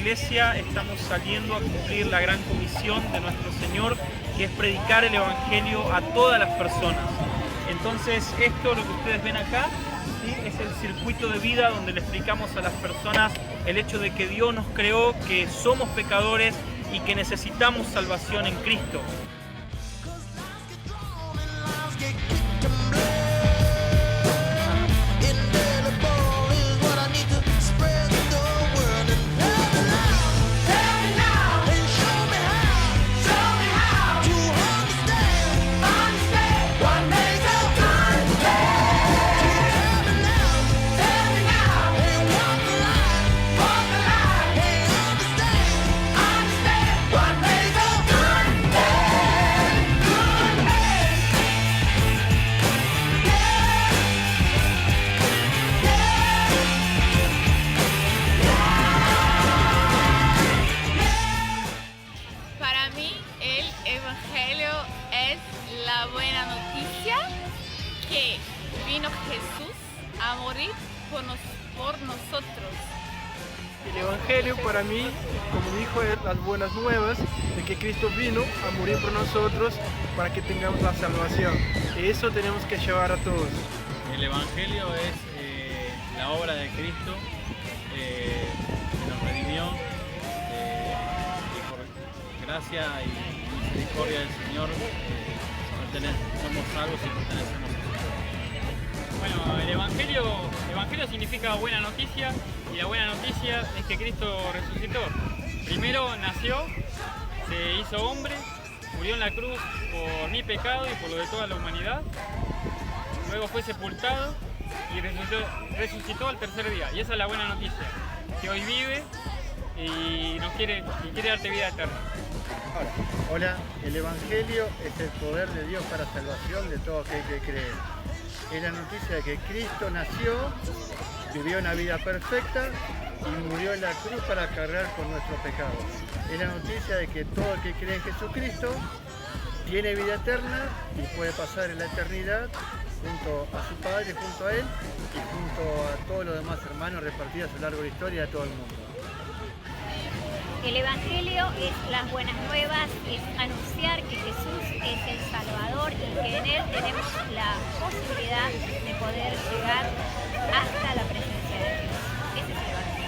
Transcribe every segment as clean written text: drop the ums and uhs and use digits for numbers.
iglesia estamos saliendo a cumplir la gran comisión de nuestro Señor, que es predicar el Evangelio a todas las personas. Entonces esto, lo que ustedes ven acá, ¿sí?, es el circuito de vida donde le explicamos a las personas el hecho de que Dios nos creó, que somos pecadores y que necesitamos salvación en Cristo. Para mí el Evangelio es la buena noticia que vino Jesús a morir por nosotros. El Evangelio para mí, como dijo, es las buenas nuevas de que Cristo vino a morir por nosotros para que tengamos la salvación. Y eso tenemos que llevar a todos. El Evangelio es la obra de Cristo que nos redimió y por gracia y misericordia del Señor somos salvos y pertenecemos a Jesús. Bueno, el Evangelio significa buena noticia, y la buena noticia es que Cristo resucitó. Primero nació, se hizo hombre, murió en la cruz por mi pecado y por lo de toda la humanidad. Luego fue sepultado y resucitó al tercer día. Y esa es la buena noticia, que hoy vive y quiere darte vida eterna. Hola, el Evangelio es el poder de Dios para salvación de todo aquel que cree. Es la noticia de que Cristo nació, vivió una vida perfecta y murió en la cruz para cargar con nuestros pecados. Es la noticia de que todo el que cree en Jesucristo tiene vida eterna y puede pasar en la eternidad junto a su Padre, junto a Él y junto a todos los demás hermanos repartidos a lo largo de la historia de todo el mundo. El Evangelio es las buenas nuevas, es anunciar que Jesús es el Salvador y que en Él tenemos la posibilidad de poder llegar hasta la presencia de Dios. Ese es el Evangelio.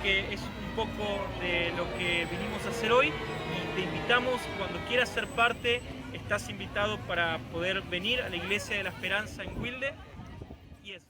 Es un poco de lo que vinimos a hacer hoy y te invitamos, cuando quieras ser parte, estás invitado para poder venir a la Iglesia de la Esperanza en Wilde y eso.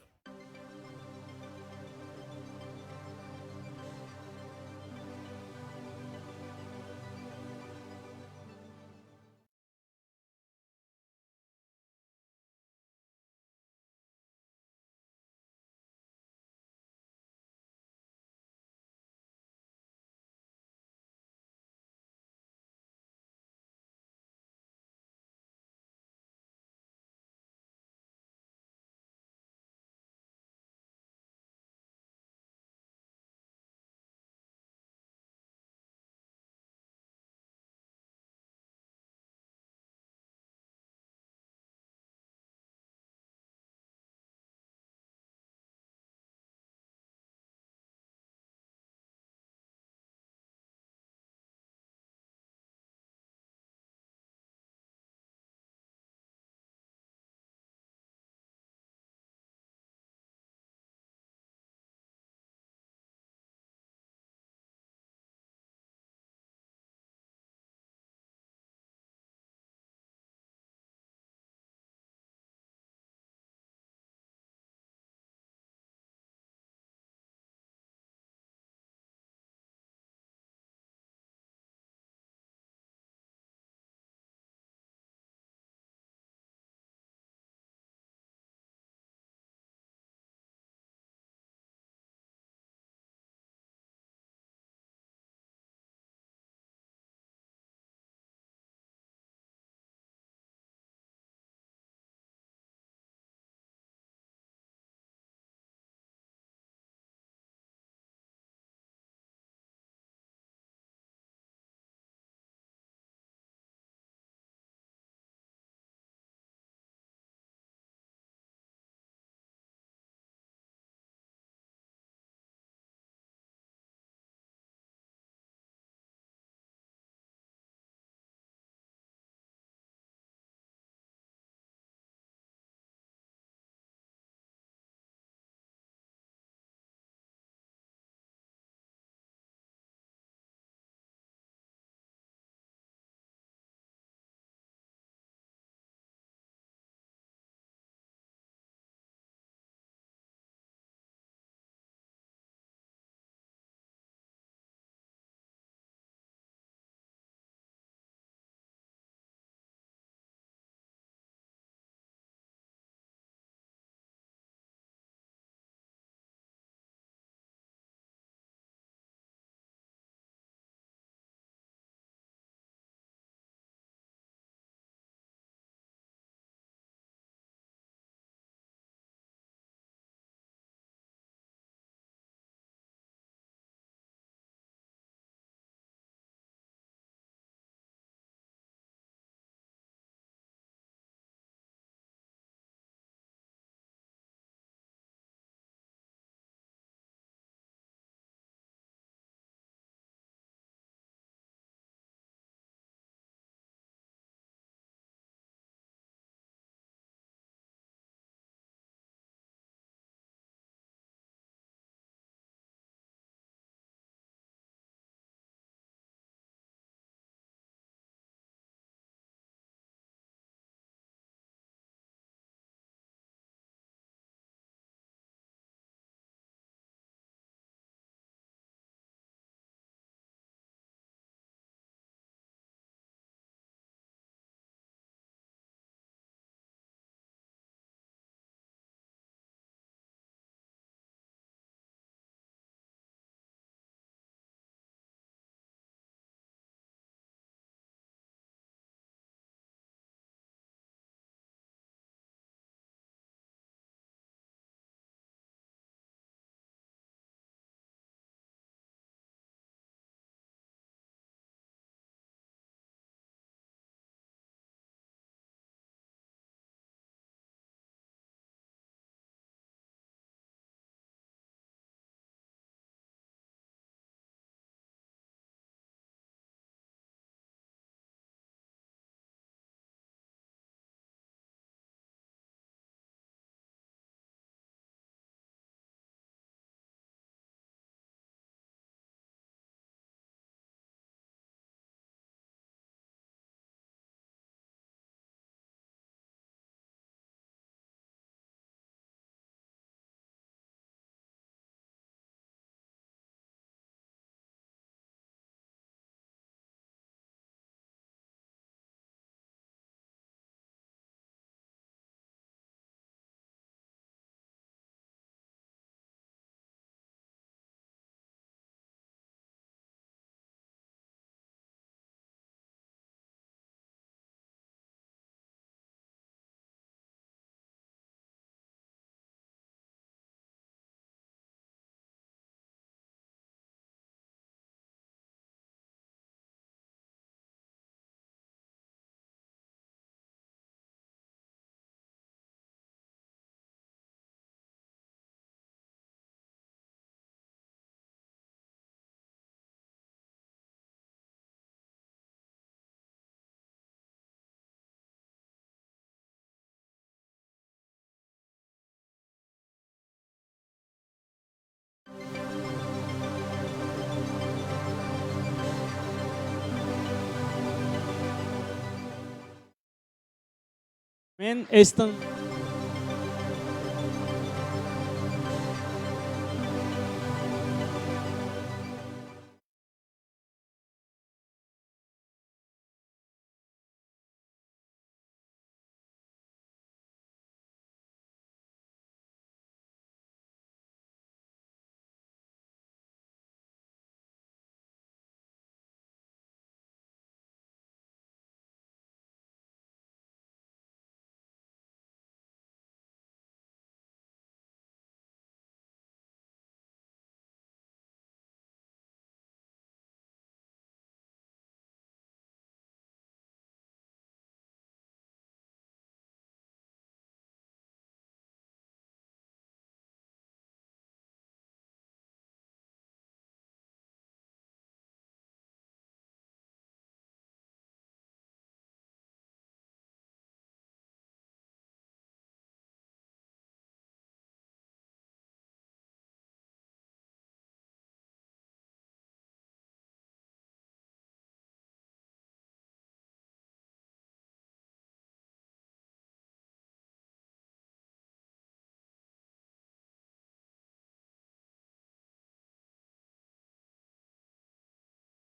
Amén.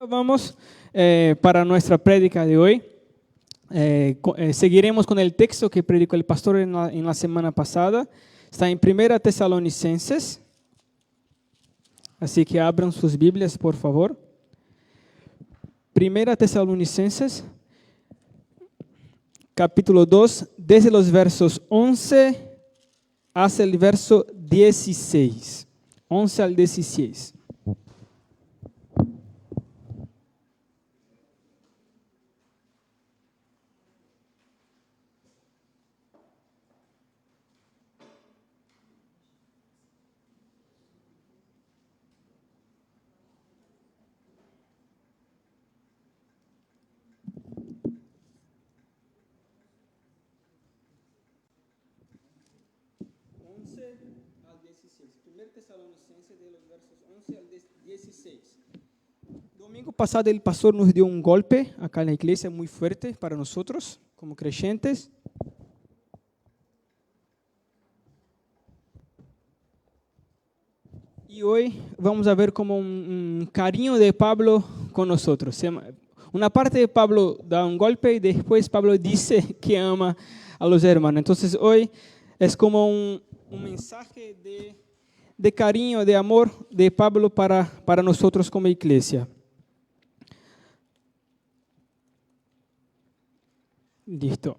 Vamos para nuestra prédica de hoy. Seguiremos con el texto que predicó el pastor en la semana pasada. Está en 1 Tesalonicenses. Así que abran sus Biblias, por favor. 1 Tesalonicenses, capítulo 2, desde los versos 11 hasta el verso 16. 11 al 16. Domingo pasado el pastor nos dio un golpe acá en la iglesia muy fuerte para nosotros como creyentes. Y hoy vamos a ver como un cariño de Pablo con nosotros. Una parte de Pablo da un golpe y después Pablo dice que ama a los hermanos. Entonces hoy es como un mensaje de cariño, de amor de Pablo para nosotros como iglesia. Listo.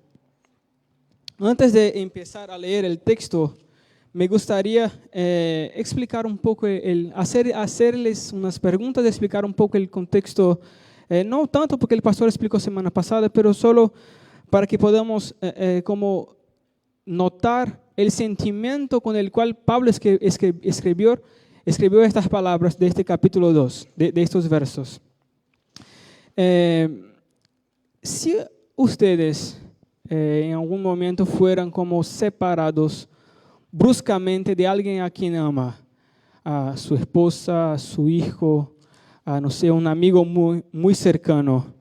Antes de empezar a leer el texto, me gustaría explicar un poco, hacerles unas preguntas, explicar un poco el contexto, no tanto porque el pastor explicó semana pasada, pero solo para que podamos como notar el sentimiento con el cual Pablo escribió estas palabras de este capítulo 2, de estos versos. Si ustedes en algún momento fueran como separados bruscamente de alguien a quien ama, a su esposa, a su hijo, a no sé, un amigo muy, muy cercano,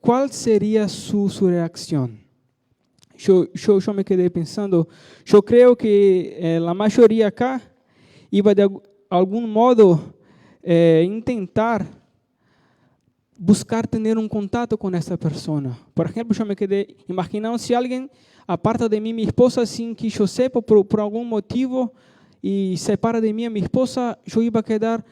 ¿cuál sería su reacción? Yo me quedé pensando, yo creo que la mayoría acá iba de algún modo intentar buscar tener un contacto con esta persona. Por ejemplo, yo me quedé imaginando si alguien aparta de mí mi esposa sin que yo sepa por algún motivo y separa de mí a mi esposa, yo iba a quedar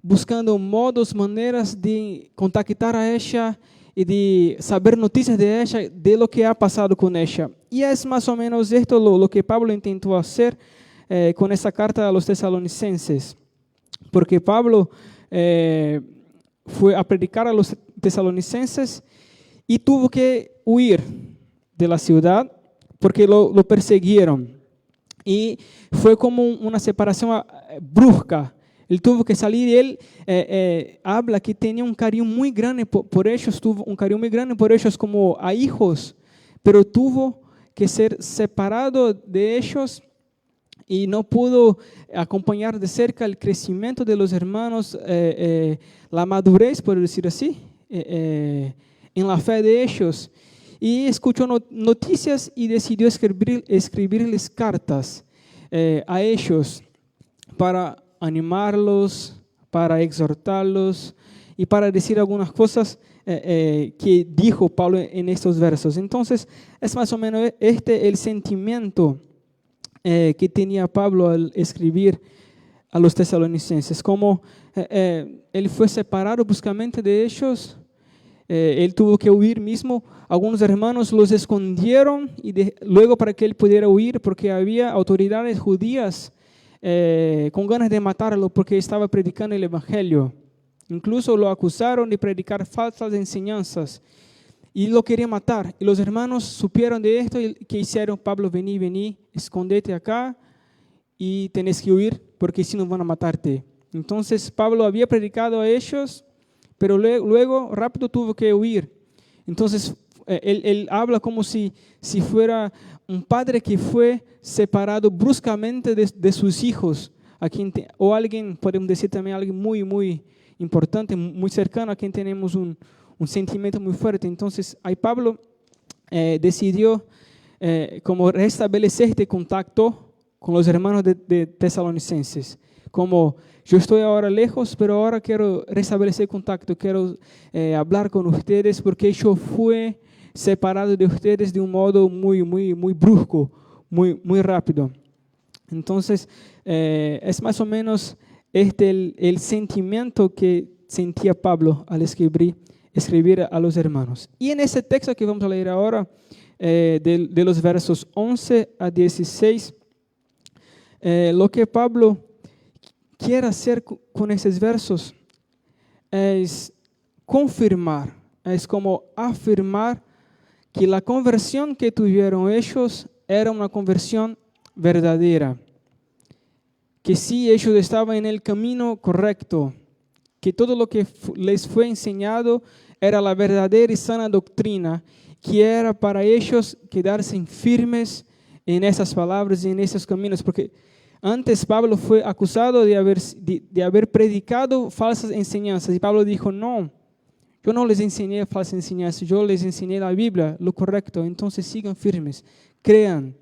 buscando modos, maneras de contactar a ella y de saber noticias de ella, de lo que ha pasado con ella. Y es más o menos esto lo que Pablo intentó hacer con esa carta a los tesalonicenses. Porque Pablo fue a predicar a los tesalonicenses y tuvo que huir de la ciudad porque lo perseguieron. Y fue como una separación brusca. Él tuvo que salir y él habla que tenía un cariño muy grande por ellos, tuvo un cariño muy grande por ellos como a hijos, pero tuvo que ser separado de ellos y no pudo acompañar de cerca el crecimiento de los hermanos, la madurez, por decir así, en la fe de ellos. y escuchó noticias y decidió escribirles cartas a ellos para animarlos, para exhortarlos y para decir algunas cosas que dijo Pablo en estos versos. Entonces, es más o menos el sentimiento que tenía Pablo al escribir a los tesalonicenses, como él fue separado bruscamente de ellos, él tuvo que huir mismo, algunos hermanos los escondieron y luego para que él pudiera huir, porque había autoridades judías con ganas de matarlo porque estaba predicando el evangelio. Incluso lo acusaron de predicar falsas enseñanzas y lo querían matar. Y los hermanos supieron de esto y ¿qué hicieron? Pablo, vení, escondete acá y tenés que huir porque si no van a matarte. Entonces Pablo había predicado a ellos, pero luego rápido tuvo que huir. Entonces él habla como si fuera un padre que fue separado bruscamente de sus hijos, o alguien, podemos decir también alguien muy, muy importante, muy cercano, a quien tenemos un sentimiento muy fuerte. Entonces ahí Pablo decidió como restablecer este contacto con los hermanos de Tesalonicenses. Como yo estoy ahora lejos, pero ahora quiero restablecer contacto, quiero hablar con ustedes porque yo fui separado de ustedes de un modo muy, muy, muy brusco, muy, muy rápido. Entonces, es más o menos el sentimiento que sentía Pablo al escribir a los hermanos. Y en ese texto que vamos a leer ahora, de los versos 11 a 16, lo que Pablo quiere hacer con esos versos es confirmar, es como afirmar que la conversión que tuvieron ellos era una conversión verdadera, que sí, ellos estaban en el camino correcto, que todo lo que les fue enseñado era la verdadera y sana doctrina, que era para ellos quedarse firmes en esas palabras y en esos caminos, porque antes Pablo fue acusado de haber predicado falsas enseñanzas, y Pablo dijo, no, yo no les enseñé falsas enseñanzas, yo les enseñé la Biblia, lo correcto, entonces sigan firmes, crean.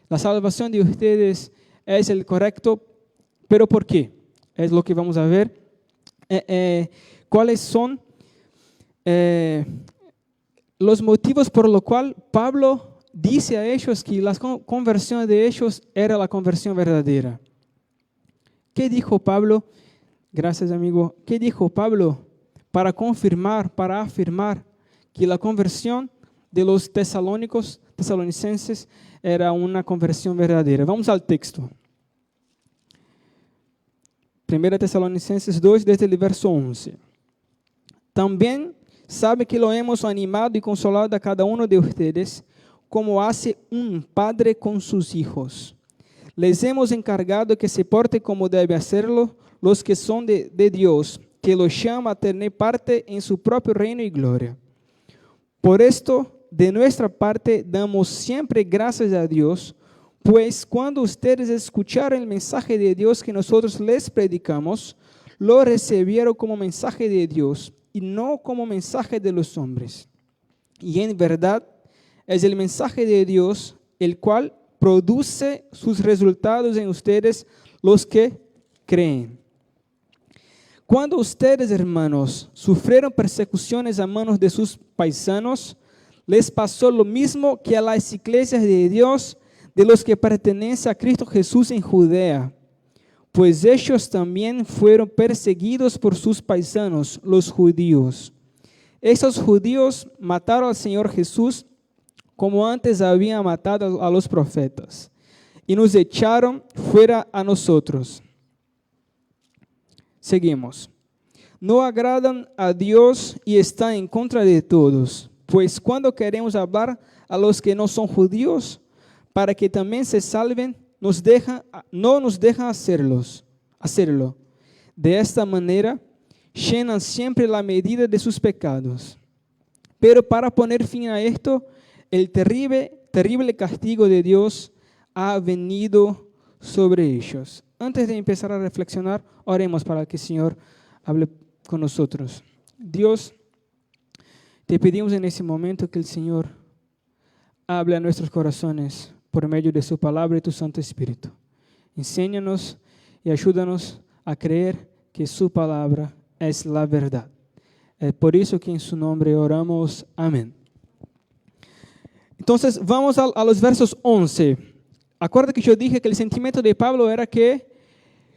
La salvación de ustedes es el correcto, pero ¿por qué? Es lo que vamos a ver. ¿Cuáles son los motivos por los cuales Pablo dice a ellos que la conversión de ellos era la conversión verdadera? ¿Qué dijo Pablo? Gracias, amigo. ¿Qué dijo Pablo para confirmar, para afirmar que la conversión de los tesalonicenses era una conversión verdadera? Vamos al texto. 1 Tesalonicenses 2, desde el verso 11. También sabe que lo hemos animado y consolado a cada uno de ustedes, como hace un padre con sus hijos. Les hemos encargado que se porten como debe hacerlo los que son de Dios, que los llama a tener parte en su propio reino y gloria. Por esto, de nuestra parte, damos siempre gracias a Dios, pues cuando ustedes escucharon el mensaje de Dios que nosotros les predicamos, lo recibieron como mensaje de Dios y no como mensaje de los hombres. Y en verdad es el mensaje de Dios el cual produce sus resultados en ustedes los que creen. Cuando ustedes, hermanos, sufrieron persecuciones a manos de sus paisanos, les pasó lo mismo que a las iglesias de Dios de los que pertenecen a Cristo Jesús en Judea, pues ellos también fueron perseguidos por sus paisanos, los judíos. Esos judíos mataron al Señor Jesús como antes habían matado a los profetas, y nos echaron fuera a nosotros. Seguimos. No agradan a Dios y están en contra de todos, pues cuando queremos hablar a los que no son judíos, para que también se salven, no nos dejan hacerlo. De esta manera, llenan siempre la medida de sus pecados. Pero para poner fin a esto, el terrible castigo de Dios ha venido sobre ellos. Antes de empezar a reflexionar, oremos para que el Señor hable con nosotros. Dios, Te pedimos en ese momento que el Señor hable a nuestros corazones por medio de su palabra y tu Santo Espíritu. Enséñanos y ayúdanos a creer que su palabra es la verdad. Es por eso que en su nombre oramos. Amén. Entonces vamos a los versos 11. Acuerda que yo dije que el sentimiento de Pablo era que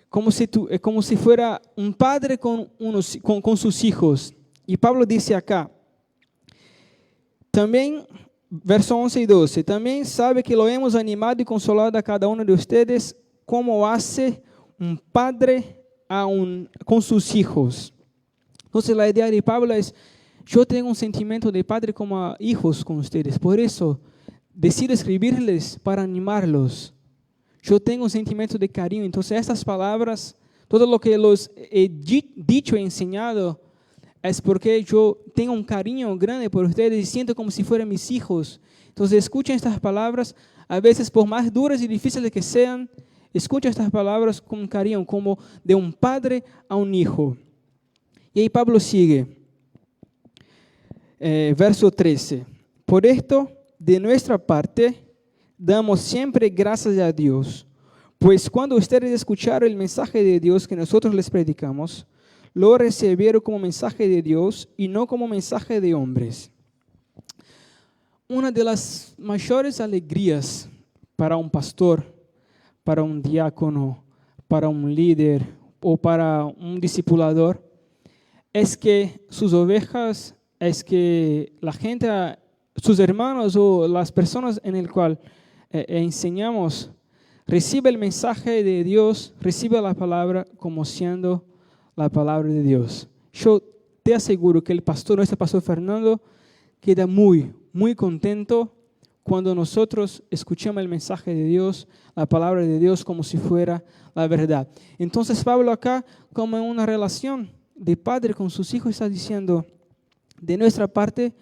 como si fuera un padre con sus hijos. Y Pablo dice acá, también, verso 11 y 12, también sabe que lo hemos animado y consolado a cada uno de ustedes como hace un padre con sus hijos. Entonces la idea de Pablo es, yo tengo un sentimiento de padre como hijos con ustedes, por eso decido escribirles para animarlos. Yo tengo un sentimiento de cariño. Entonces estas palabras, todo lo que los he dicho y enseñado, es porque yo tengo un cariño grande por ustedes y siento como si fueran mis hijos. Entonces escuchen estas palabras, a veces por más duras y difíciles que sean, escuchen estas palabras con cariño, como de un padre a un hijo. Y ahí Pablo sigue, verso 13. Por esto, de nuestra parte, damos siempre gracias a Dios, pues cuando ustedes escucharon el mensaje de Dios que nosotros les predicamos, lo recibieron como mensaje de Dios y no como mensaje de hombres. Una de las mayores alegrías para un pastor, para un diácono, para un líder o para un discipulador, es que sus ovejas, es que la gente, sus hermanos o las personas en el cual enseñamos, recibe el mensaje de Dios, recibe la palabra como siendo la palabra de Dios. Yo te aseguro que nuestro pastor Fernando, queda muy, muy contento cuando nosotros escuchamos el mensaje de Dios, la palabra de Dios como si fuera la verdad. Entonces Pablo acá, como en una relación de padre con sus hijos, está diciendo, de nuestra parte,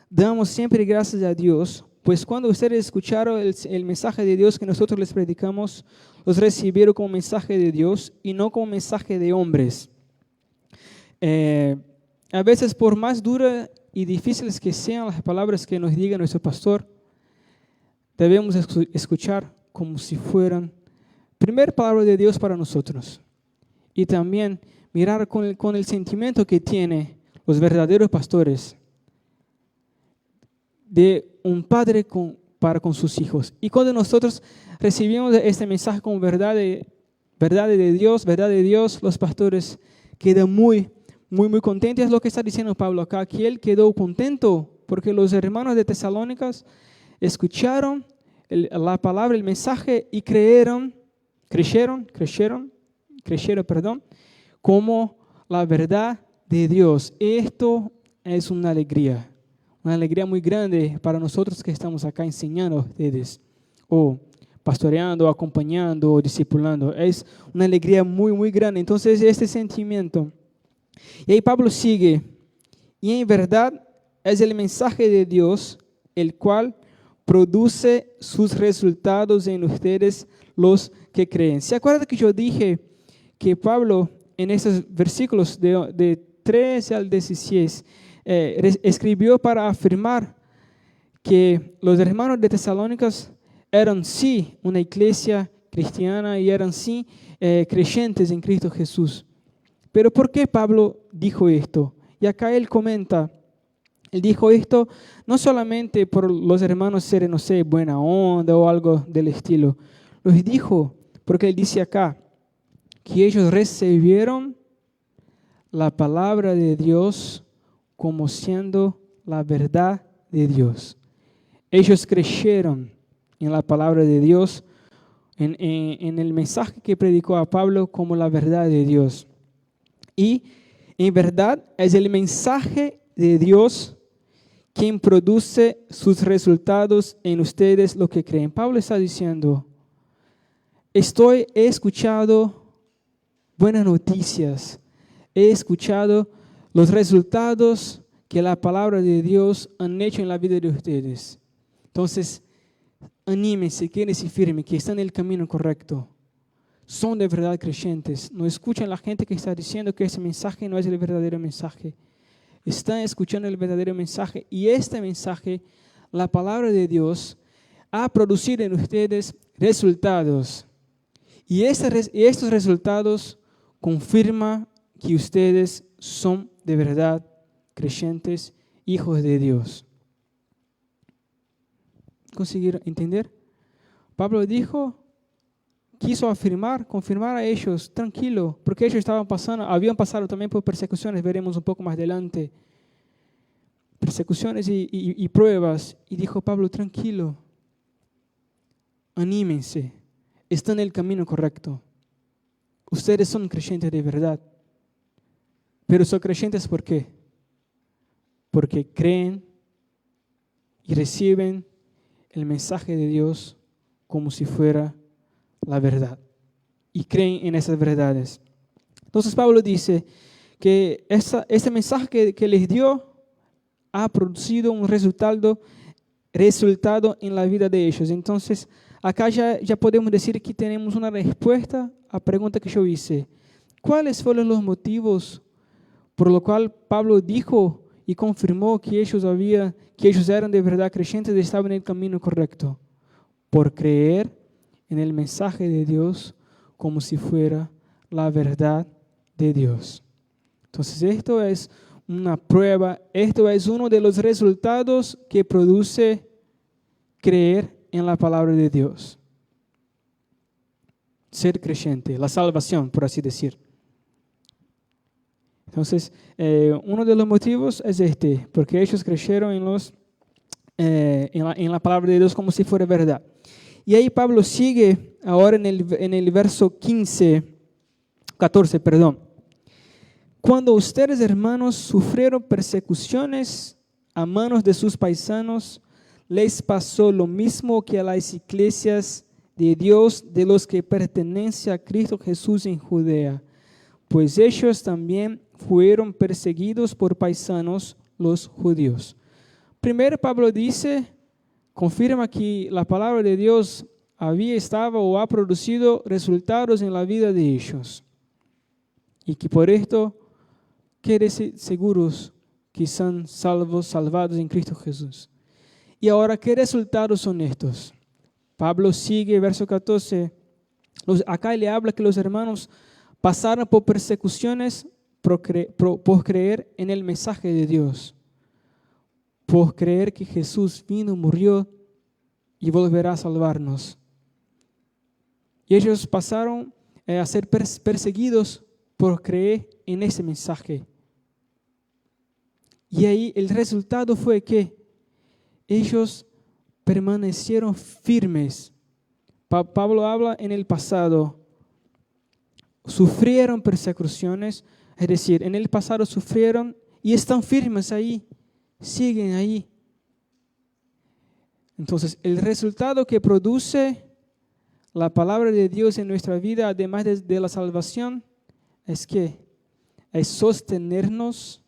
damos siempre gracias a Dios, pues cuando ustedes escucharon el mensaje de Dios que nosotros les predicamos, los recibieron como mensaje de Dios y no como mensaje de hombres. A veces, por más duras y difíciles que sean las palabras que nos diga nuestro pastor, debemos escuchar como si fueran primera palabra de Dios para nosotros. Y también mirar con el sentimiento que tienen los verdaderos pastores de un padre para con sus hijos. Y cuando nosotros recibimos este mensaje como verdad de Dios, los pastores quedan muy contentos. Es lo que está diciendo Pablo acá, que él quedó contento porque los hermanos de Tesalónicas escucharon la palabra, el mensaje y creyeron, como la verdad de Dios. Esto es una alegría muy grande para nosotros que estamos acá enseñando a ustedes, o pastoreando, acompañando, o discipulando. Es una alegría muy, muy grande. Entonces, este sentimiento. Y ahí Pablo sigue, y en verdad es el mensaje de Dios, el cual produce sus resultados en ustedes los que creen. ¿Se acuerdan que yo dije que Pablo en estos versículos de 13 al 16 escribió para afirmar que los hermanos de Tesalónicas eran sí una iglesia cristiana y eran sí creyentes en Cristo Jesús? Pero ¿por qué Pablo dijo esto? Y acá él comenta, él dijo esto no solamente por los hermanos ser, no sé, buena onda o algo del estilo. Lo dijo porque él dice acá que ellos recibieron la palabra de Dios como siendo la verdad de Dios. Ellos creyeron en la palabra de Dios, en el mensaje que predicó a Pablo como la verdad de Dios. Y en verdad es el mensaje de Dios quien produce sus resultados en ustedes lo que creen. Pablo está diciendo, he escuchado buenas noticias, he escuchado los resultados que la palabra de Dios han hecho en la vida de ustedes. Entonces, anímense, quédense firmes, que están en el camino correcto. Son de verdad creyentes. No escuchen a la gente que está diciendo que ese mensaje no es el verdadero mensaje. están escuchando el verdadero mensaje y este mensaje, la palabra de Dios, ha producido en ustedes resultados. Y estos resultados confirman que ustedes son de verdad creyentes, hijos de Dios. ¿Consiguieron entender? Pablo quiso confirmar a ellos, tranquilo, porque ellos habían pasado también por persecuciones, veremos un poco más adelante, persecuciones y pruebas, y dijo Pablo, tranquilo, anímense, están en el camino correcto, ustedes son creyentes de verdad, pero son creyentes ¿por qué? Porque creen y reciben el mensaje de Dios como si fuera la verdad y creen en esas verdades. Entonces Pablo dice que ese mensaje que les dio ha producido un resultado en la vida de ellos. Entonces acá ya podemos decir que tenemos una respuesta a la pregunta que yo hice. ¿Cuáles fueron los motivos por lo cual Pablo dijo y confirmó que ellos eran de verdad creyentes y estaban en el camino correcto? Por creer en el mensaje de Dios como si fuera la verdad de Dios. Entonces esto es una prueba, esto es uno de los resultados que produce creer en la palabra de Dios. Ser creyente, la salvación, por así decir. Entonces, uno de los motivos es porque ellos creyeron en la palabra de Dios como si fuera verdad. Y ahí Pablo sigue ahora en el verso 14. Cuando ustedes, hermanos, sufrieron persecuciones a manos de sus paisanos, les pasó lo mismo que a las iglesias de Dios de los que pertenecen a Cristo Jesús en Judea, pues ellos también fueron perseguidos por paisanos, los judíos. Primero Pablo confirma que la palabra de Dios ha producido resultados en la vida de ellos. Y que por esto quieren ser seguros que son salvados en Cristo Jesús. Y ahora, ¿qué resultados son estos? Pablo sigue, verso 14. Acá le habla que los hermanos pasaron por persecuciones por creer en el mensaje de Dios. Por creer que Jesús vino, murió y volverá a salvarnos. Y ellos pasaron a ser perseguidos por creer en ese mensaje. Y ahí el resultado fue que ellos permanecieron firmes. Pablo habla en el pasado. Sufrieron persecuciones, es decir, en el pasado sufrieron y están firmes ahí. Siguen ahí. Entonces, el resultado que produce la palabra de Dios en nuestra vida, además de la salvación, es sostenernos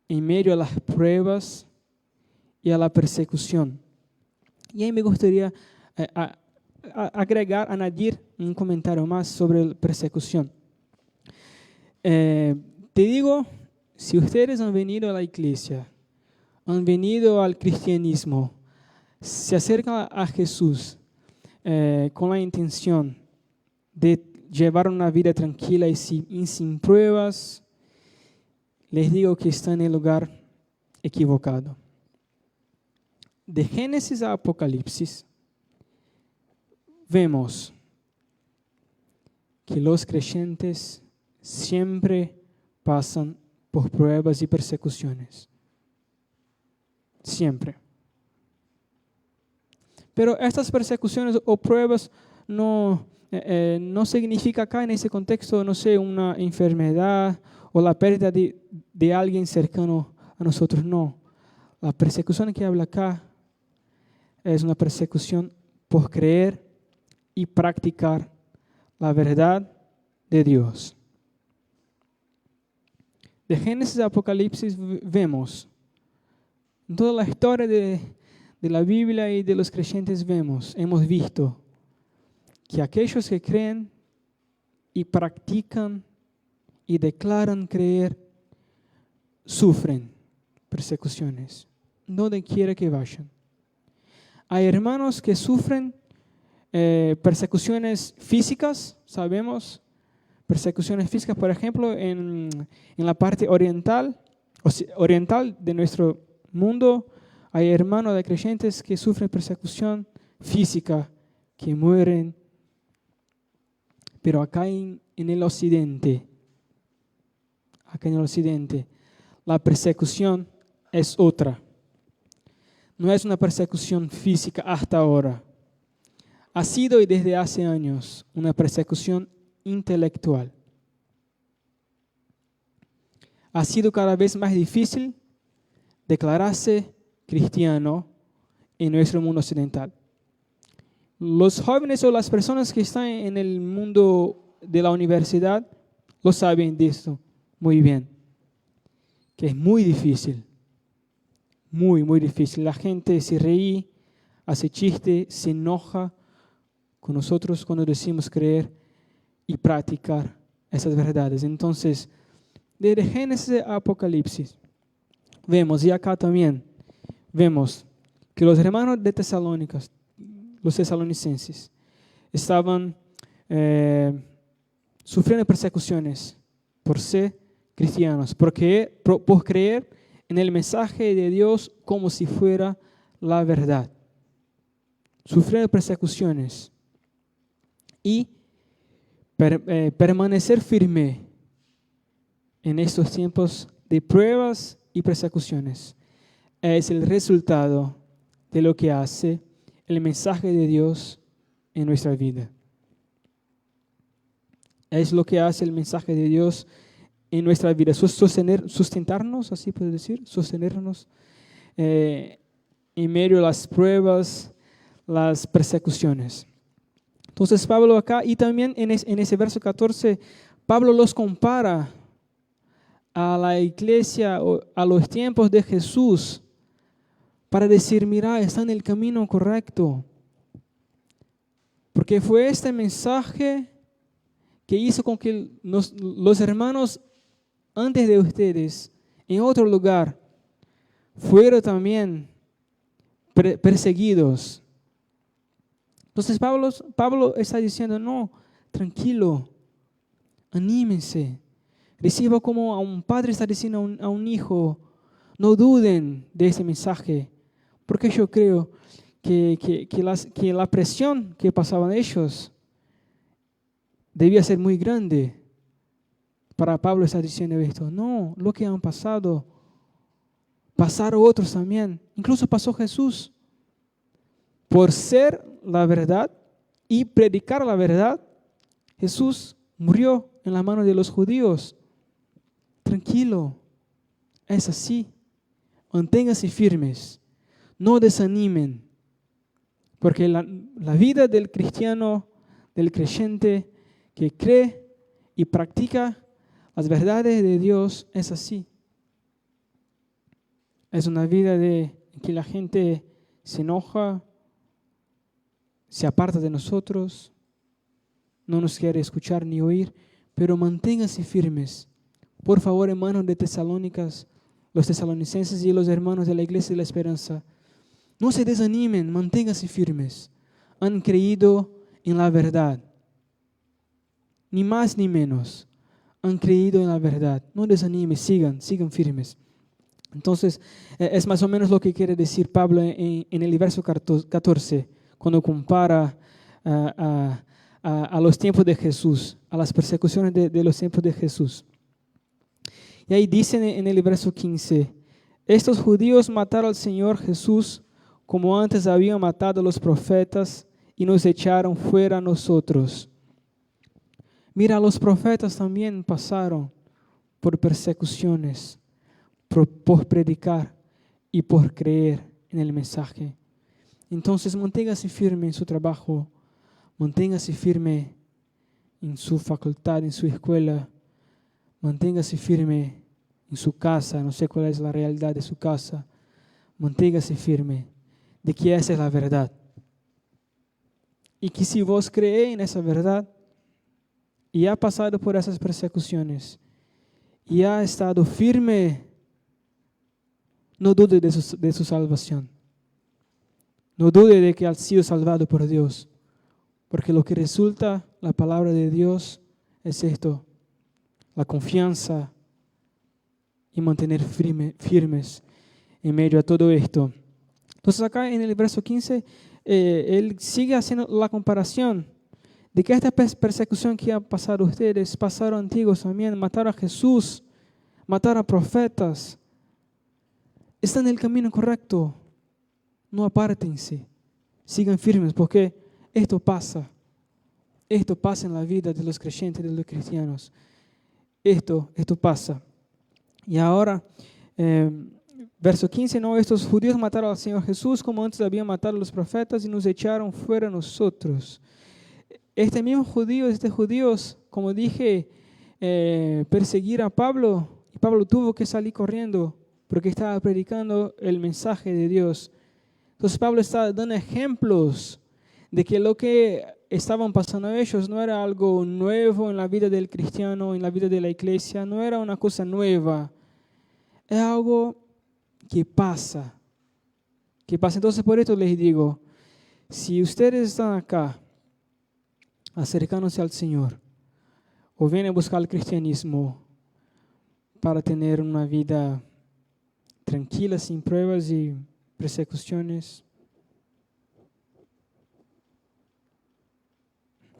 en medio a las pruebas y a la persecución. Y ahí me gustaría añadir un comentario más sobre la persecución. Te digo, si ustedes han venido a la iglesia, han venido al cristianismo, se acercan a Jesús con la intención de llevar una vida tranquila y sin pruebas, les digo que están en el lugar equivocado. De Génesis a Apocalipsis, vemos que los creyentes siempre pasan por pruebas y persecuciones. Siempre. Pero estas persecuciones o pruebas no significa acá en ese contexto, no sé, una enfermedad o la pérdida de alguien cercano a nosotros, no. La persecución que habla acá es una persecución por creer y practicar la verdad de Dios. De Génesis a Apocalipsis vemos, en toda la historia de la Biblia y de los creyentes hemos visto que aquellos que creen y practican y declaran creer sufren persecuciones, donde quiera que vayan. Hay hermanos que sufren persecuciones físicas, sabemos, persecuciones físicas, por ejemplo, en la parte oriental de nuestro mundo, hay hermanos de creyentes que sufren persecución física, que mueren. Pero acá en el occidente, la persecución es otra. No es una persecución física hasta ahora. Ha sido y desde hace años una persecución intelectual. Ha sido cada vez más difícil declararse cristiano en nuestro mundo occidental. Los jóvenes o las personas que están en el mundo de la universidad lo saben de esto muy bien, que es muy difícil, muy difícil. La gente se ríe, hace chiste, se enoja con nosotros cuando decimos creer y practicar esas verdades. Entonces, desde Génesis a Apocalipsis, vemos, y acá también, vemos que los hermanos de Tesalónica, los tesalonicenses, estaban sufriendo persecuciones por ser cristianos, por creer en el mensaje de Dios como si fuera la verdad. Sufriendo persecuciones y permanecer firme en estos tiempos de pruebas y persecuciones es el resultado de lo que hace el mensaje de Dios en nuestra vida. Es lo que hace el mensaje de Dios en nuestra vida. Sustentarnos, así puedo decir, sostenernos en medio de las pruebas, las persecuciones. Entonces Pablo acá, y también en ese verso 14, Pablo los compara a la iglesia, a los tiempos de Jesús, para decir, mira, está en el camino correcto. Porque fue este mensaje que hizo con que los hermanos antes de ustedes, en otro lugar, fueron también perseguidos. Entonces Pablo está diciendo, no, tranquilo, anímense. Reciba como a un padre está diciendo a un hijo, no duden de ese mensaje, porque yo creo que la presión que pasaban ellos debía ser muy grande. Para Pablo está diciendo esto, no, lo que han pasado, pasaron otros también, incluso pasó Jesús. Por ser la verdad y predicar la verdad, Jesús murió en la mano de los judíos. Tranquilo, es así. Manténganse firmes, no desanimen, porque la vida del cristiano, del creyente que cree y practica las verdades de Dios es así. Es una vida en que la gente se enoja, se aparta de nosotros, no nos quiere escuchar ni oír, pero manténganse firmes. Por favor, hermanos de Tesalónicas, los tesalonicenses y los hermanos de la Iglesia de la Esperanza, no se desanimen, manténganse firmes. Han creído en la verdad, ni más ni menos. Han creído en la verdad. No desanimen, sigan firmes. Entonces, es más o menos lo que quiere decir Pablo en el verso 14, cuando compara a los tiempos de Jesús, a las persecuciones de los tiempos de Jesús. Y ahí dicen en el verso 15, estos judíos mataron al Señor Jesús como antes habían matado a los profetas y nos echaron fuera a nosotros. Mira, los profetas también pasaron por persecuciones, por predicar y por creer en el mensaje. Entonces manténgase firme en su trabajo, manténgase firme en su facultad, en su escuela, manténgase firme en su casa, no sé cuál es la realidad de su casa, manténgase firme de que esa es la verdad. Y que si vos creéis en esa verdad y ha pasado por esas persecuciones y ha estado firme no dude de su salvación. No dude de que ha sido salvado por Dios. Porque lo que resulta la palabra de Dios es esto: la confianza y mantener firmes en medio a todo esto. Entonces acá en el verso 15, él sigue haciendo la comparación de que esta persecución que ha pasado a ustedes, pasaron antiguos también, mataron a Jesús, mataron a profetas. Están en el camino correcto. No apártense, sigan firmes, porque esto pasa. Esto pasa en la vida de los creyentes, de los cristianos. Esto pasa. Y ahora, verso 15, no, estos judíos mataron al Señor Jesús como antes habían matado a los profetas y nos echaron fuera nosotros. Estos judíos, como dije, perseguir a Pablo, y Pablo tuvo que salir corriendo porque estaba predicando el mensaje de Dios. Entonces Pablo está dando ejemplos de que lo que estaban pasando ellos no era algo nuevo en la vida del cristiano, en la vida de la iglesia, no era una cosa nueva, es algo que pasa. Entonces por esto les digo, si ustedes están acá acercándose al Señor o vienen a buscar el cristianismo para tener una vida tranquila, sin pruebas y persecuciones,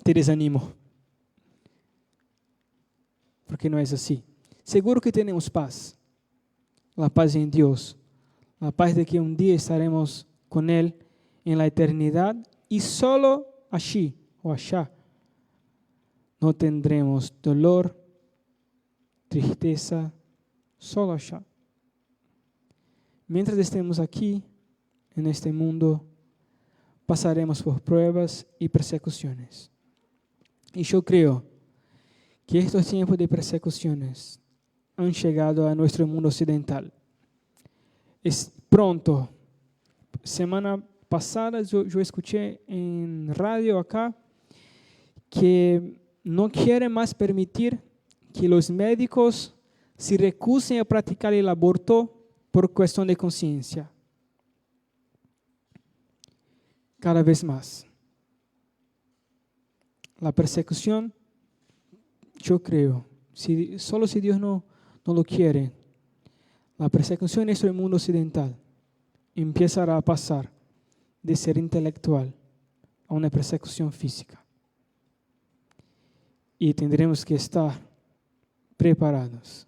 te desanimo, porque no es así. Seguro que tenemos paz, la paz en Dios, la paz de que un día estaremos con Él en la eternidad y solo allí o allá no tendremos dolor, tristeza, solo allá. Mientras estemos aquí, en este mundo, pasaremos por pruebas y persecuciones. Y yo creo que estos tiempos de persecuciones han llegado a nuestro mundo occidental. Es pronto. Semana pasada yo escuché en radio acá que no quieren más permitir que los médicos se recusen a practicar el aborto por cuestión de conciencia. Cada vez más. La persecución, yo creo, solo si Dios no lo quiere, la persecución en nuestro mundo occidental empezará a pasar de ser intelectual a una persecución física. Y tendremos que estar preparados.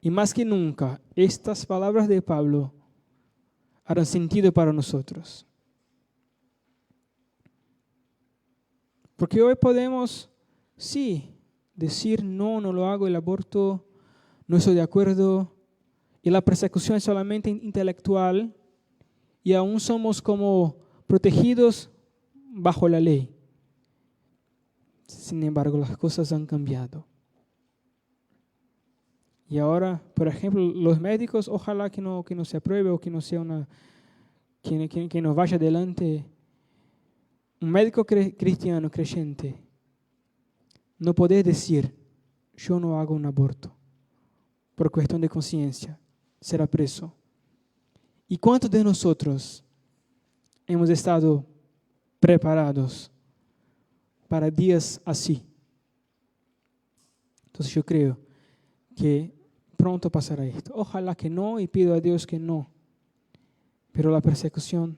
Y más que nunca, estas palabras de Pablo harán sentido para nosotros. Porque hoy podemos, sí, decir no lo hago, el aborto, no estoy de acuerdo, y la persecución es solamente intelectual, y aún somos como protegidos bajo la ley. Sin embargo, las cosas han cambiado. Y ahora, por ejemplo, los médicos, ojalá que no se apruebe o que no sea que no vaya adelante. Un médico cristiano, creyente, no puede decir, yo no hago un aborto por cuestión de conciencia, será preso. ¿Y cuántos de nosotros hemos estado preparados para días así? Entonces yo creo que pronto pasará esto. Ojalá que no, y pido a Dios que no. Pero la persecución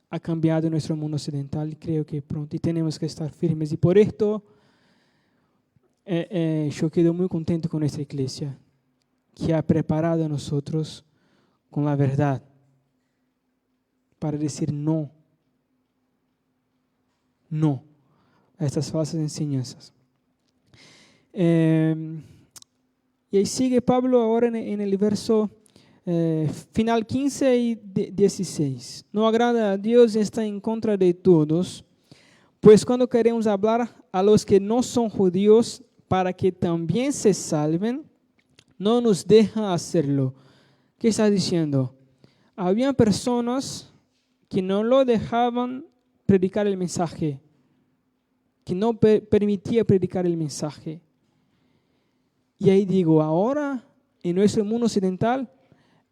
ha cambiado nuestro mundo occidental y creo que pronto, y tenemos que estar firmes. Y por esto yo quedo muy contento con esta iglesia que ha preparado a nosotros con la verdad para decir no a estas falsas enseñanzas. Y ahí sigue Pablo ahora en el verso final 15 y 16. No agrada a Dios y está en contra de todos, pues cuando queremos hablar a los que no son judíos para que también se salven, no nos deja hacerlo. ¿Qué está diciendo? Había personas que no lo dejaban predicar el mensaje, que no permitía predicar el mensaje. Y ahí digo, ahora en nuestro mundo occidental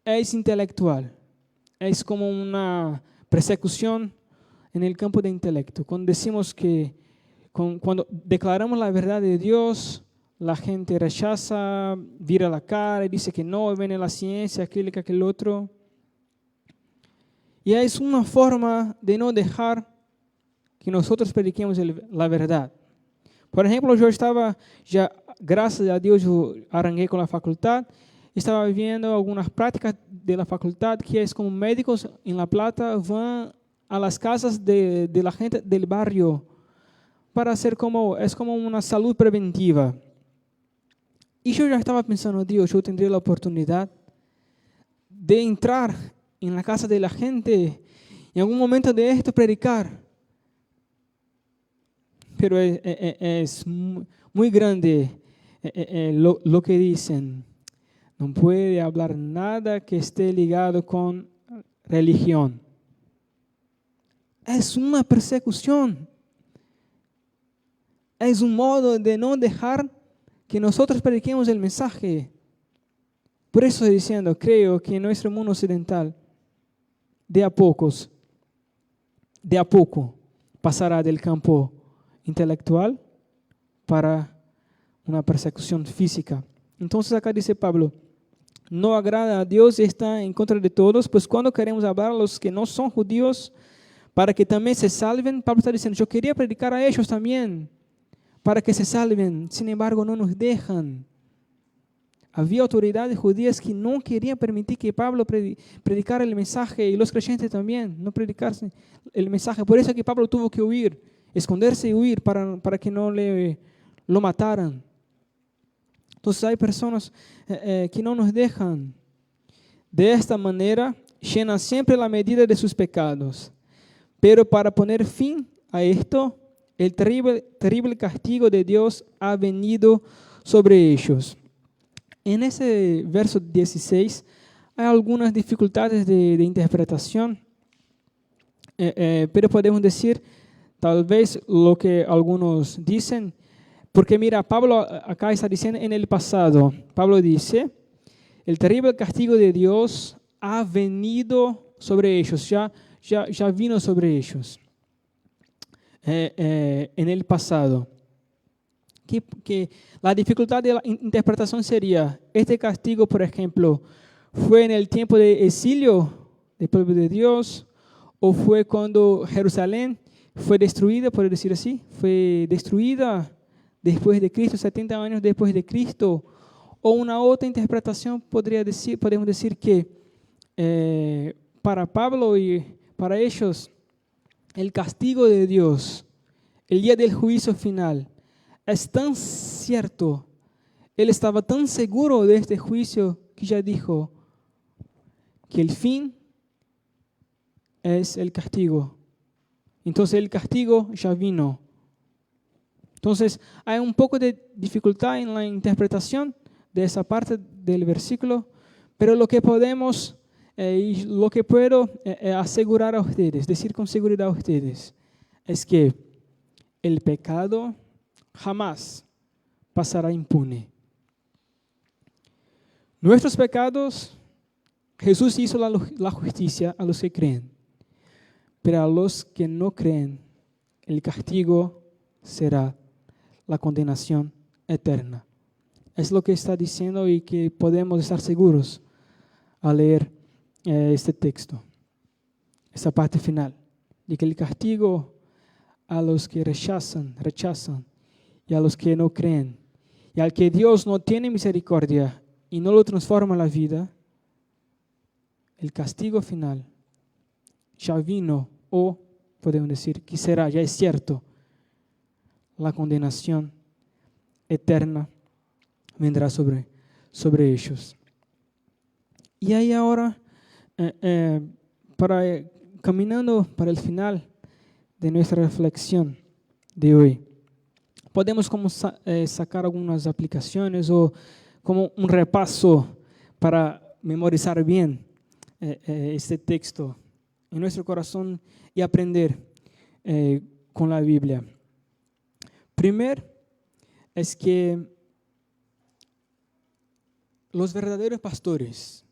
es intelectual, es como una persecución en el campo de intelecto. Cuando decimos que, cuando declaramos la verdad de Dios, la gente rechaza, vira la cara y dice que no, viene la ciencia, aquel otro. Y es una forma de no dejar que nosotros prediquemos la verdad. Por ejemplo, yo estaba, ya gracias a Dios, yo arranqué con la facultad, estaba viendo algunas prácticas de la facultad que es como médicos en La Plata van a las casas de la gente del barrio para hacer es como una salud preventiva. Y yo ya estaba pensando, Dios, yo tendría la oportunidad de entrar en la casa de la gente y en algún momento de esto predicar. Pero es muy grande lo que dicen. No puede hablar nada que esté ligado con religión. Es una persecución. Es un modo de no dejar que nosotros prediquemos el mensaje. Por eso estoy diciendo, creo que en nuestro mundo occidental, de a poco, pasará del campo intelectual para una persecución física. Entonces acá dice Pablo, no agrada a Dios y está en contra de todos, pues cuando queremos hablar a los que no son judíos para que también se salven, Pablo está diciendo, yo quería predicar a ellos también para que se salven, sin embargo no nos dejan. Había autoridades judías que no querían permitir que Pablo predicara el mensaje y los creyentes también, no predicarse el mensaje. Por eso que Pablo tuvo que huir, esconderse y huir para que no lo mataran. Entonces hay personas que no nos dejan. De esta manera, llenan siempre la medida de sus pecados. Pero para poner fin a esto, el terrible castigo de Dios ha venido sobre ellos. En ese verso 16 hay algunas dificultades de interpretación, pero podemos decir tal vez lo que algunos dicen, porque mira, Pablo acá está diciendo en el pasado, Pablo dice, el terrible castigo de Dios ha venido sobre ellos, ya vino sobre ellos en el pasado. Que la dificultad de la interpretación sería, este castigo, por ejemplo, ¿fue en el tiempo de exilio del pueblo de Dios? ¿O fue cuando Jerusalén fue destruida, por decir así? ¿Fue destruida después de Cristo, 70 años después de Cristo? O una otra interpretación podemos decir que para Pablo y para ellos, el castigo de Dios, el día del juicio final, es tan cierto, él estaba tan seguro de este juicio que ya dijo que el fin es el castigo. Entonces el castigo ya vino. Entonces hay un poco de dificultad en la interpretación de esa parte del versículo, pero lo que podemos y lo que puedo asegurar a ustedes, decir con seguridad a ustedes, es que el pecado jamás pasará impune. Nuestros pecados, Jesús hizo la justicia a los que creen, pero a los que no creen, el castigo será la condenación eterna. Es lo que está diciendo y que podemos estar seguros al leer este texto, esta parte final, de que el castigo a los que rechazan y a los que no creen, y al que Dios no tiene misericordia y no lo transforma en la vida, el castigo final ya vino, o podemos decir que será, ya es cierto, la condenación eterna vendrá sobre ellos. Y ahí ahora, caminando para el final de nuestra reflexión de hoy, podemos como sacar algunas aplicaciones o como un repaso para memorizar bien este texto en nuestro corazón y aprender con la Biblia. Primero es que los verdaderos pastores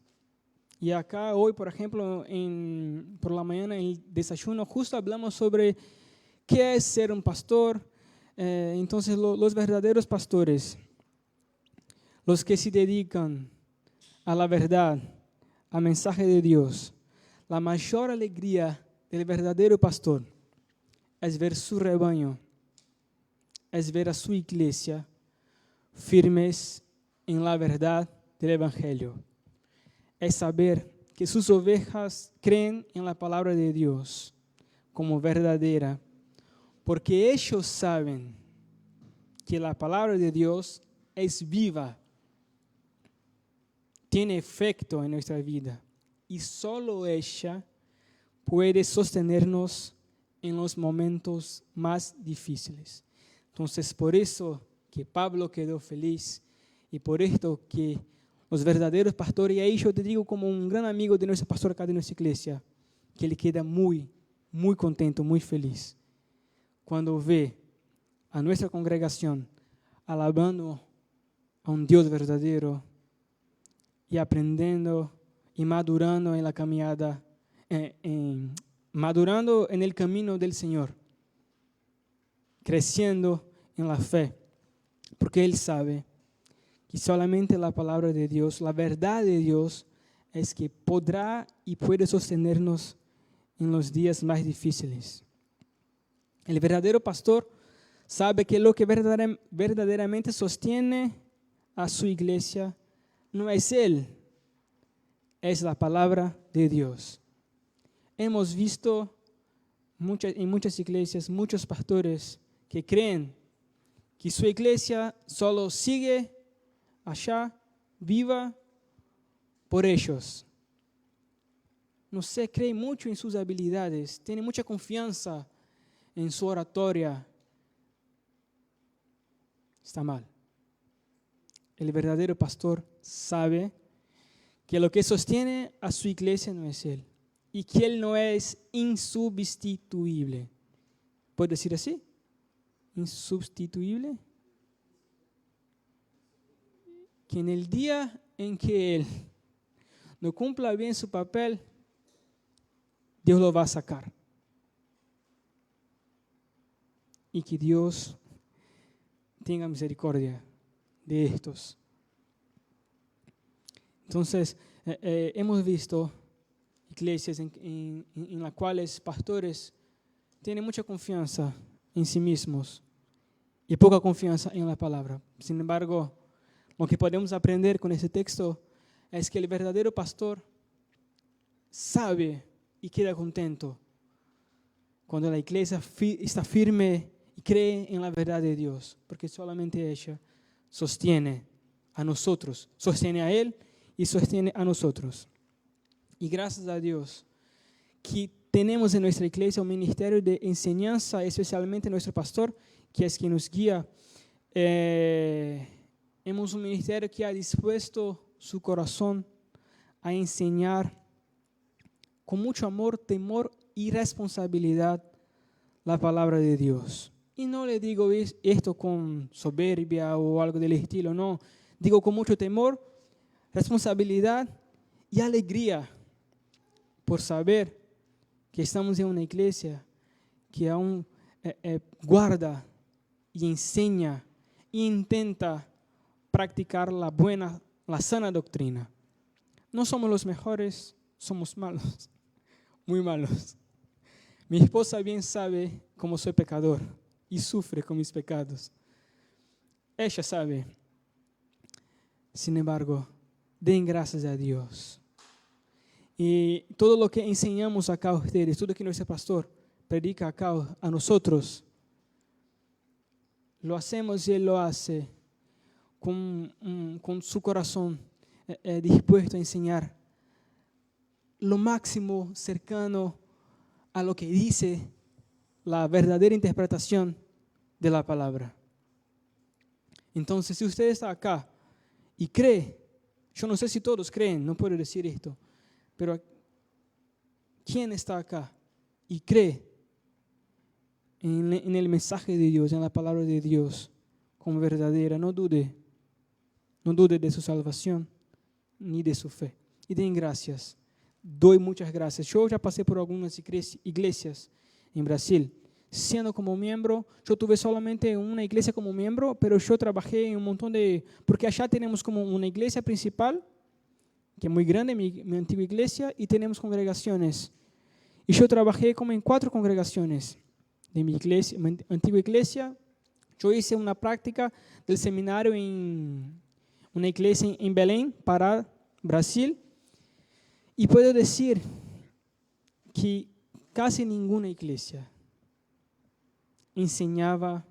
Y acá hoy, por ejemplo, por la mañana en el desayuno, justo hablamos sobre qué es ser un pastor. Entonces, los verdaderos pastores, los que se dedican a la verdad, al mensaje de Dios, la mayor alegría del verdadero pastor es ver su rebaño, es ver a su iglesia firmes en la verdad del Evangelio. Es saber que sus ovejas creen en la palabra de Dios como verdadera, porque ellos saben que la palabra de Dios es viva, tiene efecto en nuestra vida y solo ella puede sostenernos en los momentos más difíciles. Entonces, por eso que Pablo quedó feliz y por esto que los verdaderos pastores, y ahí yo te digo como un gran amigo de nuestro pastor acá de nuestra iglesia, que él queda muy, muy contento, muy feliz cuando ve a nuestra congregación alabando a un Dios verdadero y aprendiendo y madurando en la caminada, madurando en el camino del Señor, creciendo en la fe, porque Él sabe que solamente la palabra de Dios, la verdad de Dios, es que podrá y puede sostenernos en los días más difíciles. El verdadero pastor sabe que lo que verdaderamente sostiene a su iglesia no es él, es la palabra de Dios. Hemos visto en muchas iglesias, muchos pastores que creen que su iglesia solo sigue allá, viva por ellos. No sé, cree mucho en sus habilidades, tiene mucha confianza en su oratoria. Está mal. El verdadero pastor sabe que lo que sostiene a su iglesia no es él y que él no es insubstituible. ¿Puedo decir así? Insubstituible. Que en el día en que él no cumpla bien su papel, Dios lo va a sacar. Y que Dios tenga misericordia de estos. Entonces, hemos visto iglesias en las cuales pastores tienen mucha confianza en sí mismos y poca confianza en la palabra. Sin embargo, lo que podemos aprender con este texto es que el verdadero pastor sabe y queda contento cuando la iglesia está firme y cree en la verdad de Dios, porque solamente ella sostiene a nosotros, sostiene a Él y sostiene a nosotros. Y gracias a Dios que tenemos en nuestra iglesia un ministerio de enseñanza, especialmente nuestro pastor, que es quien nos guía. Hemos un ministerio que ha dispuesto su corazón a enseñar con mucho amor, temor y responsabilidad la palabra de Dios. Y no le digo esto con soberbia o algo del estilo, no. Digo con mucho temor, responsabilidad y alegría por saber que estamos en una iglesia que aún guarda y enseña e intenta practicar la sana doctrina. No somos los mejores, somos malos, muy malos. Mi esposa bien sabe cómo soy pecador y sufre con mis pecados. Ella sabe. Sin embargo, den gracias a Dios. Y todo lo que enseñamos acá a ustedes, todo lo que nuestro pastor predica acá a nosotros, lo hacemos y Él lo hace con su corazón dispuesto a enseñar lo máximo cercano a lo que dice la verdadera interpretación de la palabra. Entonces, si usted está acá y cree, yo no sé si todos creen, no puedo decir esto, pero ¿quién está acá y cree en el mensaje de Dios, en la palabra de Dios como verdadera? No dude de su salvación ni de su fe. y den gracias. Doy muchas gracias. Yo ya pasé por algunas iglesias en Brasil. Siendo como miembro, yo tuve solamente una iglesia como miembro, pero yo trabajé en un montón de... Porque allá tenemos como una iglesia principal, que es muy grande, mi antigua iglesia, y tenemos congregaciones. Y yo trabajé como en 4 congregaciones de mi iglesia, mi antigua iglesia. Yo hice una práctica del seminario en una iglesia en Belém, Pará, Brasil. Y puedo decir que casi ninguna iglesia enseñaba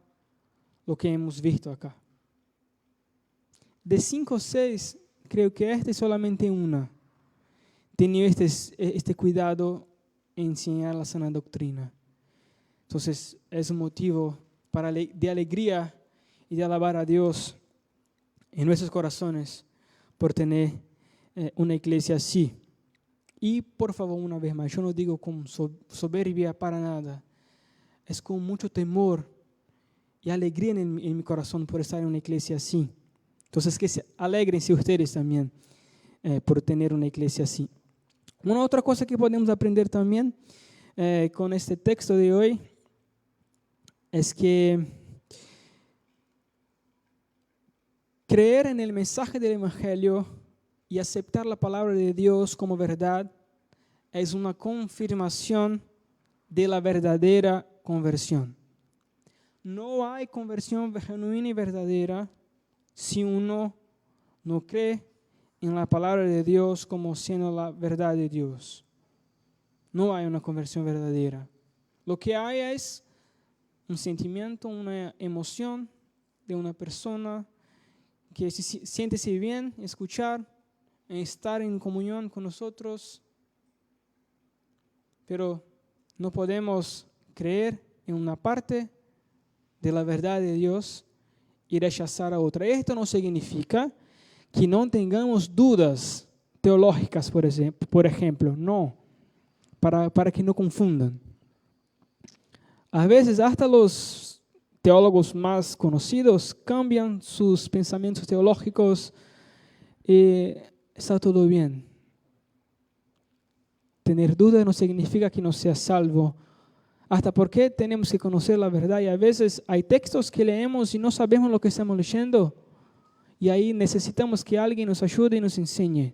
lo que hemos visto acá. De 5 o 6, creo que esta es solamente una. Tenía este cuidado en enseñar la sana doctrina. Entonces, es un motivo de alegría y de alabar a Dios en nuestros corazones por tener una iglesia así. Y por favor, una vez más, yo no digo con soberbia para nada. Es con mucho temor y alegría en mi corazón por estar en una iglesia así. Entonces, que se alegrense ustedes también por tener una iglesia así. Una otra cosa que podemos aprender también con este texto de hoy es que creer en el mensaje del Evangelio y aceptar la palabra de Dios como verdad es una confirmación de la verdadera conversión. No hay conversión genuina y verdadera si uno no cree en la palabra de Dios como siendo la verdad de Dios. No hay una conversión verdadera. Lo que hay es un sentimiento, una emoción de una persona que siéntese bien, escuchar, estar en comunión con nosotros, pero no podemos creer en una parte de la verdad de Dios y rechazar a otra. Esto no significa que no tengamos dudas teológicas, por ejemplo, no, para que no confundan. A veces hasta los teólogos más conocidos cambian sus pensamientos teológicos y está todo bien. Tener dudas no significa que no sea salvo. Hasta porque tenemos que conocer la verdad y a veces hay textos que leemos y no sabemos lo que estamos leyendo y ahí necesitamos que alguien nos ayude y nos enseñe.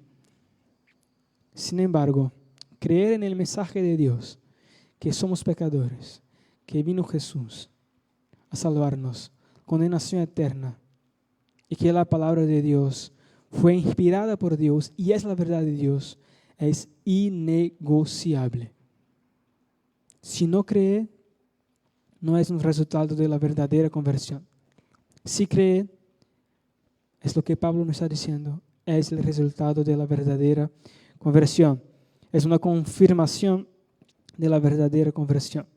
Sin embargo, creer en el mensaje de Dios, que somos pecadores, que vino Jesús a salvarnos, condenación eterna, y que la palabra de Dios fue inspirada por Dios y es la verdad de Dios, es innegociable. Si no cree, no es un resultado de la verdadera conversión. Si cree, es lo que Pablo nos está diciendo, es el resultado de la verdadera conversión. Es una confirmación de la verdadera conversión.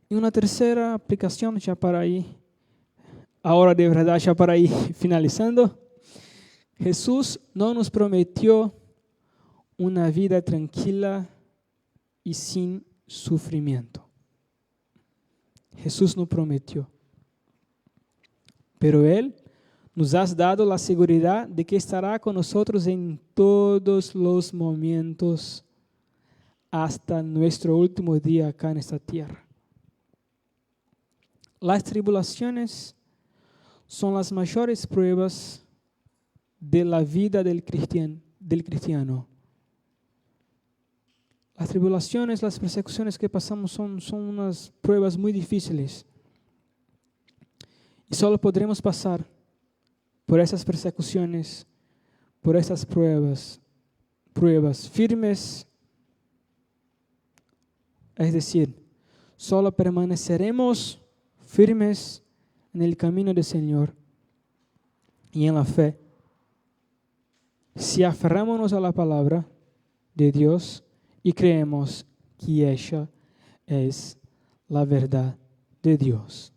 Y una tercera aplicación, ya para ir, ahora de verdad, ya para ir finalizando. Jesús no nos prometió una vida tranquila y sin sufrimiento. Jesús no prometió. Pero Él nos ha dado la seguridad de que estará con nosotros en todos los momentos hasta nuestro último día acá en esta tierra. Las tribulaciones son las mayores pruebas de la vida del cristiano. Las tribulaciones, las persecuciones que pasamos son unas pruebas muy difíciles. Y solo podremos pasar por esas persecuciones, por esas pruebas firmes. Es decir, solo permaneceremos firmes en el camino del Señor y en la fe si aferramos a la palabra de Dios y creemos que ella es la verdad de Dios.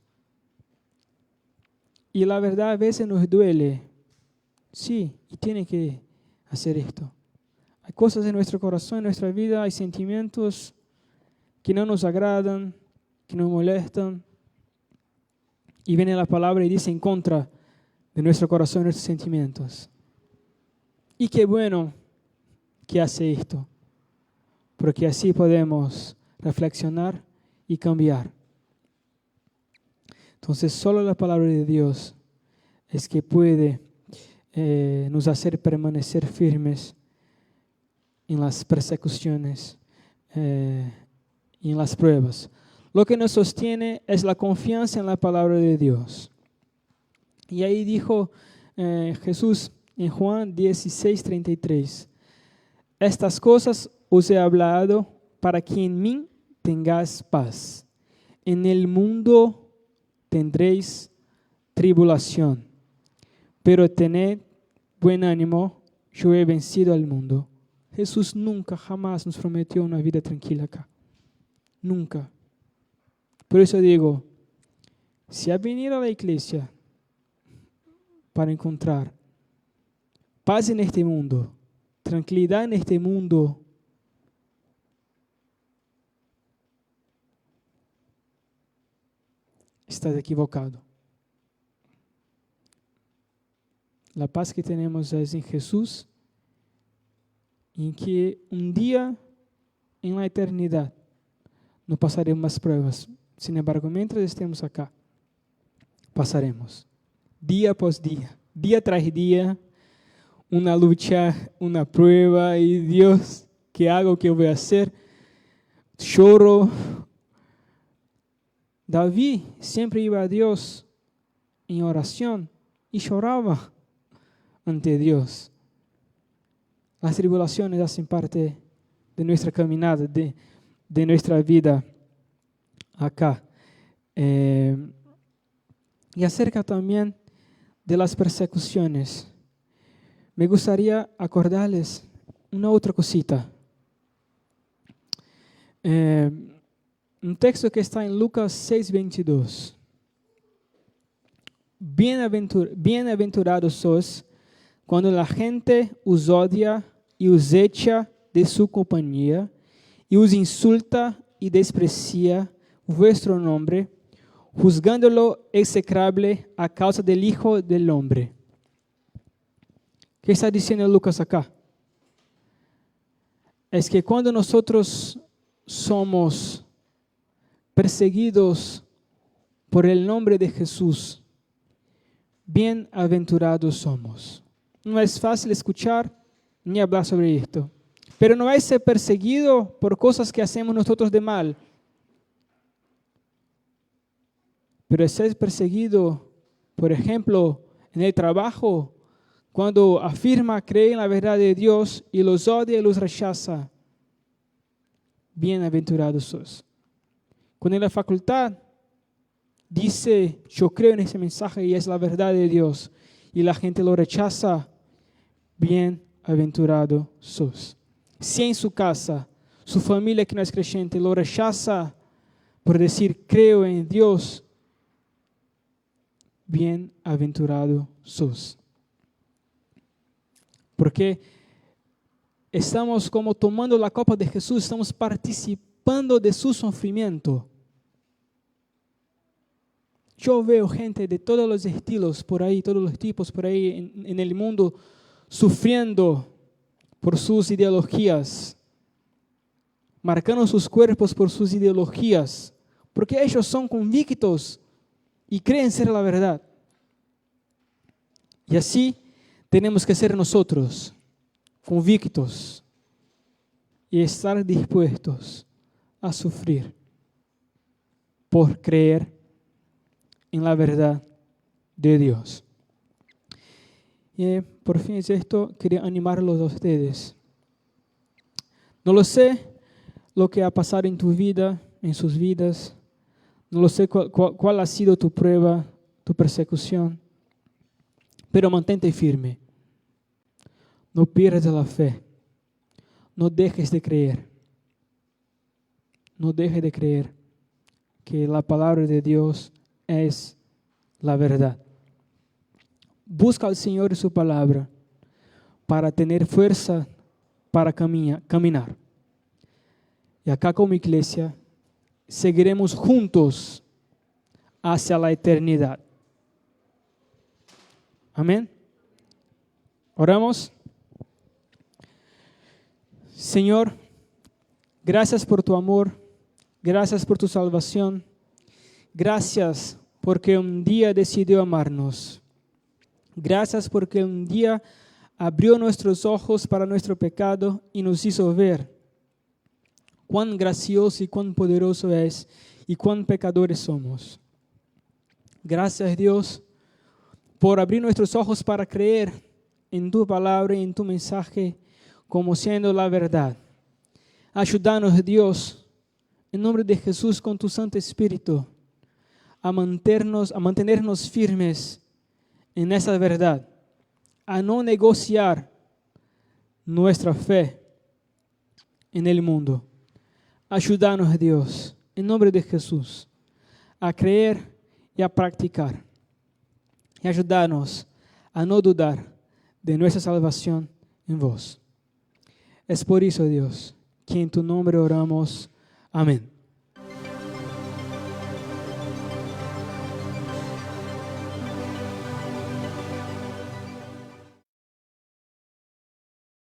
Y la verdad a veces nos duele. Sí, y tiene que hacer esto. Hay cosas en nuestro corazón, en nuestra vida, hay sentimientos que no nos agradan, que nos molestan. Y viene la palabra y dice en contra de nuestro corazón y nuestros sentimientos. Y qué bueno que hace esto, porque así podemos reflexionar y cambiar. Entonces, solo la palabra de Dios es que puede nos hacer permanecer firmes en las persecuciones y en las pruebas. Lo que nos sostiene es la confianza en la palabra de Dios. Y ahí dijo Jesús en Juan 16:33, estas cosas os he hablado para que en mí tengáis paz. En el mundo tendréis tribulación, pero tened buen ánimo, yo he vencido al mundo. Jesús nunca, jamás nos prometió una vida tranquila acá. Nunca. Por eso digo, si ha venido a la iglesia para encontrar paz en este mundo, tranquilidad en este mundo, estás equivocado. La paz que tenemos es en Jesús, en que un día en la eternidad no pasaremos más pruebas. Sin embargo, mientras estemos acá, pasaremos día por día tras día, una lucha, una prueba, y Dios, ¿qué hago? ¿Qué voy a hacer? Lloro. David siempre iba a Dios en oración y lloraba ante Dios. Las tribulaciones hacen parte de nuestra caminada, de nuestra vida acá. Y acerca también de las persecuciones, me gustaría acordarles una otra cosita. Un texto que está en Lucas 6:22. Bienaventurados sois cuando la gente os odia y os echa de su compañía y os insulta y desprecia vuestro nombre, juzgándolo execrable a causa del Hijo del Hombre. ¿Qué está diciendo Lucas acá? Es que cuando nosotros somos perseguidos por el nombre de Jesús, bienaventurados somos. No es fácil escuchar ni hablar sobre esto, pero no es ser perseguido por cosas que hacemos nosotros de mal, pero es ser perseguido, por ejemplo, en el trabajo, cuando afirma creer en la verdad de Dios y los odia y los rechaza. Bienaventurados sos. Cuando en la facultad dice, yo creo en ese mensaje y es la verdad de Dios, y la gente lo rechaza, bienaventurado sos. Si en su casa, su familia que no es creyente lo rechaza por decir, creo en Dios, bienaventurado sos. Porque estamos como tomando la copa de Jesús, estamos participando de su sufrimiento. Yo veo gente de todos los estilos por ahí, todos los tipos por ahí en el mundo sufriendo por sus ideologías, marcando sus cuerpos por sus ideologías, porque ellos son convictos y creen ser la verdad. Y así tenemos que ser nosotros, convictos y estar dispuestos a sufrir por creer en la verdad de Dios. Y por fin es esto, quería animarlos a ustedes. No lo sé lo que ha pasado en tu vida, en sus vidas. No lo sé cuál ha sido tu prueba, tu persecución. Pero mantente firme. No pierdas la fe. No dejes de creer. No dejes de creer que la palabra de Dios es la verdad. Busca al Señor y su palabra para tener fuerza para caminar. Y acá como iglesia seguiremos juntos hacia la eternidad. Amén. Oramos. Señor, gracias por tu amor, gracias por tu salvación, gracias porque un día decidió amarnos. Gracias porque un día abrió nuestros ojos para nuestro pecado y nos hizo ver cuán gracioso y cuán poderoso es y cuán pecadores somos. Gracias, Dios, por abrir nuestros ojos para creer en tu palabra y en tu mensaje como siendo la verdad. Ayúdanos, Dios, en nombre de Jesús, con tu Santo Espíritu, a mantenernos firmes en esa verdad, a no negociar nuestra fe en el mundo. Ayúdanos, Dios, en nombre de Jesús, a creer y a practicar. Y ayúdanos a no dudar de nuestra salvación en vos. Es por eso, Dios, que en tu nombre oramos. Amén.